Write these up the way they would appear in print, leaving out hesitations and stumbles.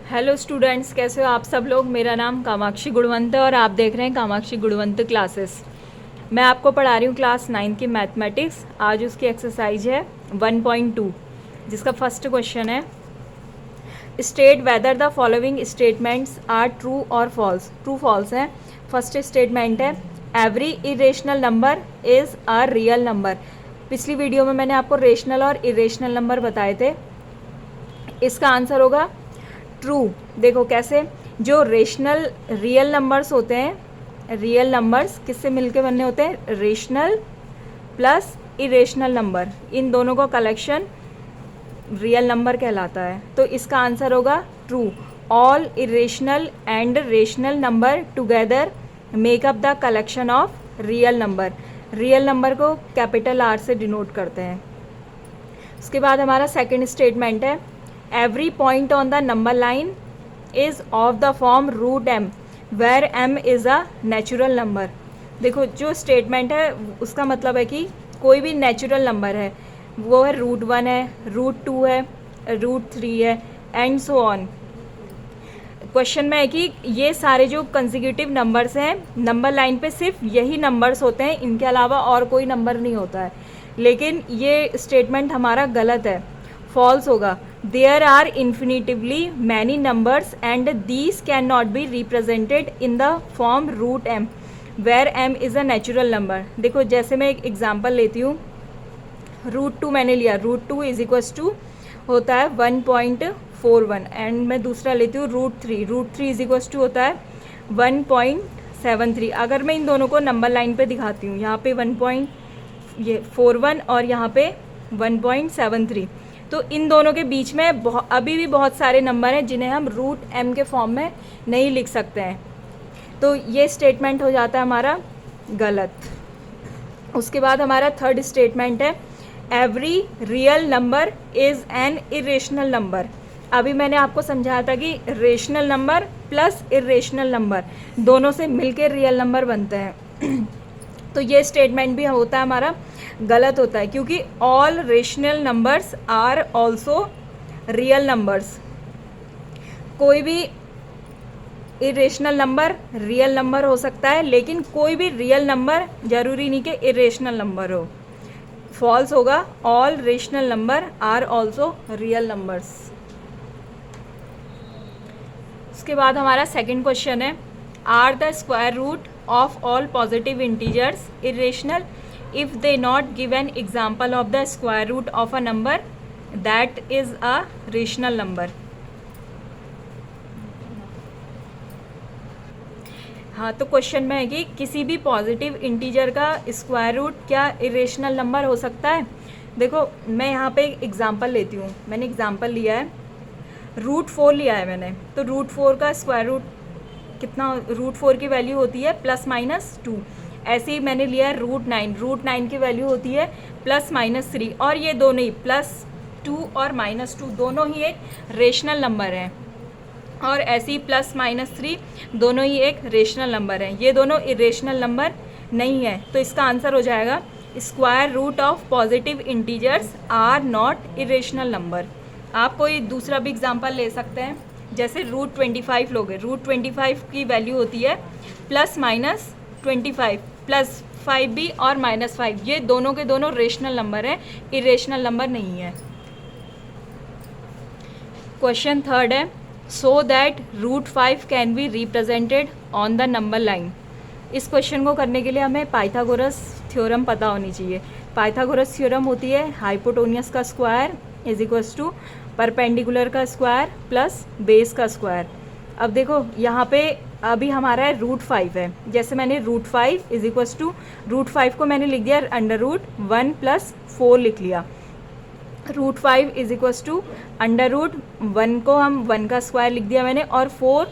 Hello students, कैसे हो आप सब लोग। मेरा नाम कामाक्षी गुणवंत है और आप देख रहे हैं कामाक्षी गुणवंत क्लासेस। मैं आपको पढ़ा रही हूँ क्लास 9 की मैथमेटिक्स। आज उसकी एक्सरसाइज है 1.2, जिसका फर्स्ट क्वेश्चन है state whether the following statements are true और फॉल्स। ट्रू फॉल्स है। फर्स्ट स्टेटमेंट है every irrational number is a real number. पिछली वीडियो में मैंने आपको रेशनल और इरेशनल नंबर बताए थे। इसका आंसर होगा ट्रू। देखो कैसे, जो रेशनल रियल नंबर्स होते हैं, रियल नंबर्स किससे मिलके बनने होते हैं, रेशनल प्लस इरेशनल नंबर, इन दोनों का कलेक्शन रियल नंबर कहलाता है। तो इसका आंसर होगा true. All irrational and rational number together make up the collection of real number. Real number को कैपिटल आर से डिनोट करते हैं। उसके बाद हमारा सेकंड स्टेटमेंट है every point on the number line is of the form root M where M is a natural number. देखो जो स्टेटमेंट है उसका मतलब है कि कोई भी नेचुरल नंबर है वो है √1 है, √2 है, √3 है एंड सो ऑन। क्वेश्चन में है कि ये सारे जो कंसेक्यूटिव नंबर्स हैं नंबर लाइन पे सिर्फ यही नंबर्स होते हैं, इनके अलावा और कोई नंबर नहीं होता है। लेकिन ये स्टेटमेंट हमारा गलत है, फॉल्स होगा। There are infinitely many numbers and these can not be represented in the form root M where M is a natural number. देखो जैसे मैं एक एग्जांपल लेती हूँ, √2 मैंने लिया, √2 इज इक्वस टू होता है 1.41 एंड मैं दूसरा लेती हूँ √3 इज इक्वस टू होता है 1.73। अगर मैं इन दोनों को नंबर लाइन पे दिखाती हूँ, यहाँ पे 1.41 और यहाँ पे 1.73, तो इन दोनों के बीच में अभी भी बहुत सारे नंबर हैं जिन्हें हम √m के फॉर्म में नहीं लिख सकते हैं। तो ये स्टेटमेंट हो जाता है हमारा गलत। उसके बाद हमारा थर्ड स्टेटमेंट है every real number is an irrational number. अभी मैंने आपको समझाया था कि rational number plus irrational number दोनों से मिलकर रियल नंबर बनते हैं। तो ये स्टेटमेंट भी होता है हमारा गलत होता है, क्योंकि all rational numbers are also real numbers. कोई भी इरेशनल नंबर रियल नंबर हो सकता है, लेकिन कोई भी रियल नंबर जरूरी नहीं कि इरेशनल नंबर हो। फॉल्स होगा, all rational number are also real numbers. उसके बाद हमारा सेकंड क्वेश्चन है are the square root of all positive integers irrational if they not give an example of the square root of a number that is a rational number. हाँ, तो question में है कि किसी भी पॉजिटिव इंटीजर का square root क्या irrational number हो सकता है। देखो मैं यहाँ पे एग्जांपल लेती हूँ। मैंने एग्जांपल लिया है √4 लिया है मैंने, तो √4 का स्क्वायर रूट कितना, √4 की वैल्यू होती है +-2। ऐसे ही मैंने लिया है √9 की वैल्यू होती है +-3, और ये दोनों ही +2 और -2 दोनों ही एक रेशनल नंबर हैं, और ऐसे ही +-3 दोनों ही एक रेशनल नंबर हैं। ये दोनों इरेशनल नंबर नहीं है। तो इसका आंसर हो जाएगा square root of positive integers are not irrational number. आप कोई दूसरा भी एग्जांपल ले सकते हैं, जैसे √25 लोगे, √25 की वैल्यू होती है +-25, +5 भी और -5, ये दोनों के दोनों रेशनल नंबर हैं, इरेशनल नंबर नहीं है। क्वेश्चन थर्ड है so that √5 can be represented on the number line. इस क्वेश्चन को करने के लिए हमें पाइथागोरस थ्योरम पता होनी चाहिए। पाइथागोरस थ्योरम होती है हाइपोटेन्यूस का square is equals to perpendicular का स्क्वायर प्लस बेस का स्क्वायर। अब देखो यहाँ पे अभी हमारा है √5 है, जैसे मैंने √5 इज इक्वल्स टू √5 को मैंने लिख दिया √1 + 4 लिख लिया। √5 इज इक्वल्स टू √1 को हम 1 का स्क्वायर लिख दिया मैंने, और 4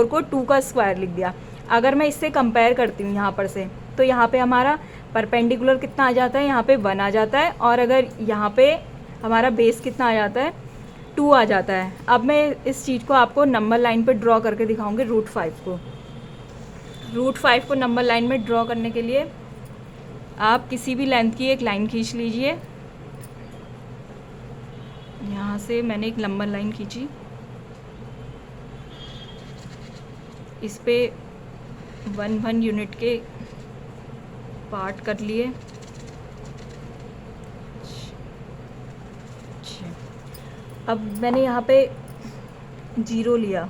को 2 का स्क्वायर लिख दिया। अगर मैं इससे कंपेयर करती हूँ यहाँ पर से, तो यहाँ पे हमारा परपेंडिकुलर कितना आ जाता है, यहाँ पे 1 आ जाता है, और अगर यहाँ पे हमारा बेस कितना आ जाता है, 2 आ जाता है। अब मैं इस चीज़ को आपको नंबर लाइन पे ड्रॉ करके दिखाऊंगी। √5 को नंबर लाइन में ड्रॉ करने के लिए आप किसी भी लेंथ की एक लाइन खींच लीजिए। यहाँ से मैंने एक नंबर लाइन खींची, इस पे 1 यूनिट के पार्ट कर लिए। अब मैंने यहाँ पे 0 लिया,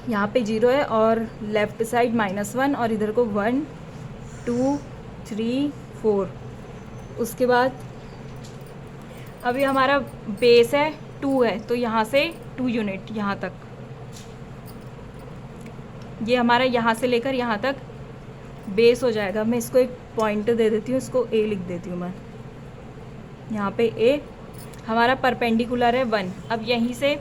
यहाँ पे 0 है और लेफ़्ट साइड -1 और इधर को 1 2 3 4। उसके बाद अभी हमारा बेस है 2 है, तो यहाँ से 2 यूनिट यहाँ तक, ये हमारा यहाँ से लेकर यहाँ तक बेस हो जाएगा। मैं इसको एक पॉइंट दे देती हूँ, इसको ए लिख देती हूँ मैं। यहाँ पे ए हमारा परपेंडिकुलर है 1। अब यहीं से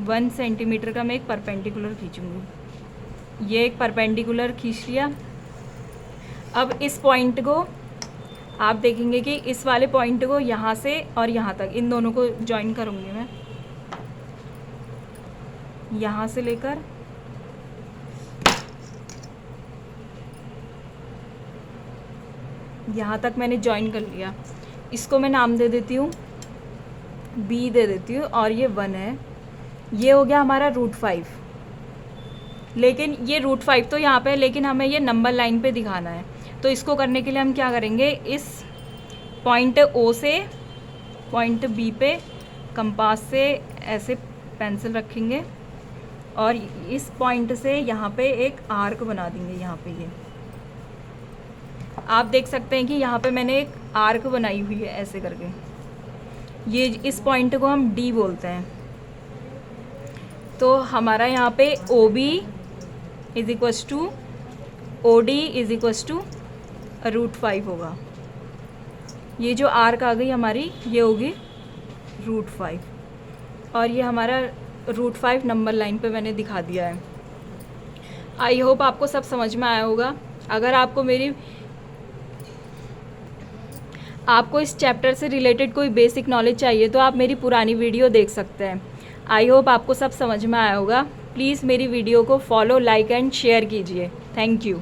1 सेंटीमीटर का मैं एक परपेंडिकुलर खींचूँगी। ये एक परपेंडिकुलर खींच लिया। अब इस पॉइंट को आप देखेंगे कि इस वाले पॉइंट को यहाँ से और यहाँ तक, इन दोनों को जॉइन करूँगी मैं। यहाँ से लेकर यहाँ तक मैंने जॉइन कर लिया। इसको मैं नाम दे देती हूँ, बी दे देती हूँ, और ये 1 है। ये हो गया हमारा √5। लेकिन ये √5 तो यहाँ पे है, लेकिन हमें ये नंबर लाइन पे दिखाना है। तो इसको करने के लिए हम क्या करेंगे, इस पॉइंट ओ से पॉइंट बी पे कंपास से ऐसे पेंसिल रखेंगे और इस पॉइंट से यहाँ पे एक आर्क बना देंगे। यहाँ पे ये आप देख सकते हैं कि यहाँ पे मैंने एक आर्क बनाई हुई है ऐसे करके। ये इस पॉइंट को हम डी बोलते हैं। तो हमारा यहाँ पे O B is equals to O D is equals to √5 होगा। ये जो आर्क आ गई हमारी, ये होगी √5, और ये हमारा √5 नंबर लाइन पे मैंने दिखा दिया है। आई होप आपको सब समझ में आया होगा। अगर आपको इस चैप्टर से रिलेटेड कोई बेसिक नॉलेज चाहिए तो आप मेरी पुरानी वीडियो देख सकते हैं। आई होप आपको सब समझ में आया होगा। प्लीज़ मेरी वीडियो को फॉलो, लाइक एंड शेयर कीजिए। Thank you.